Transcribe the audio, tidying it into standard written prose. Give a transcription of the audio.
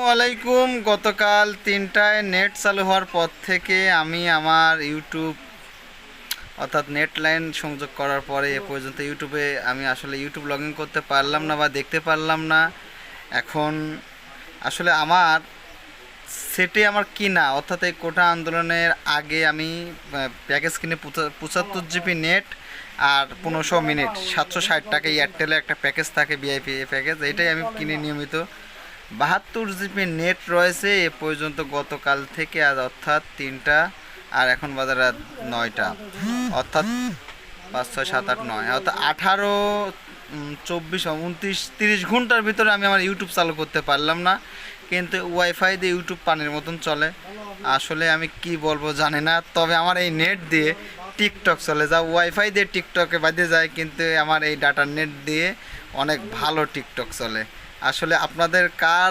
ওয়ালাইকুম। গতকাল 3টায় নেট চালু হওয়ার পর থেকে আমি আমার ইউটিউব অর্থাৎ নেট লাইন সংযোগ করার পরে এ পর্যন্ত ইউটিউবে আমি আসলে ইউটিউব লগ ইন করতে পারলাম না বা দেখতে পারলাম না। এখন আসলে আমার সেটে আমার কিনা অর্থাৎ এই কোটা আন্দোলনের আগে আমি প্যাকেজ কিনে 75 জিবি নেট আর 1500 মিনিট 760 টাকা এয়ারটেলে একটা প্যাকেজ থাকে, ভিআইপি প্যাকেজ, এটাই আমি কিনে নিয়মিত 72 জিবি নেট রয়েছে এ পর্যন্ত গতকাল থেকে আজ, অর্থাৎ 3টা আর এখন বাজার রাত 9টা, অর্থাৎ 5 6 7 8 9, অর্থাৎ 18 24 29 30 ঘন্টার ভিতরে আমি আমার ইউটিউব চালু করতে পারলাম না। কিন্তু ওয়াইফাই দিয়ে ইউটিউব পানির মতন চলে। আসলে আমি কি বলবো জানি না, তবে আমার এই নেট দিয়ে টিকটক চলে, যা ওয়াইফাই দিয়ে টিকটকে বাজে যায়, কিন্তু আমার এই ডাটার নেট দিয়ে অনেক ভালো টিকটক চলে। আসলে আপনাদের কার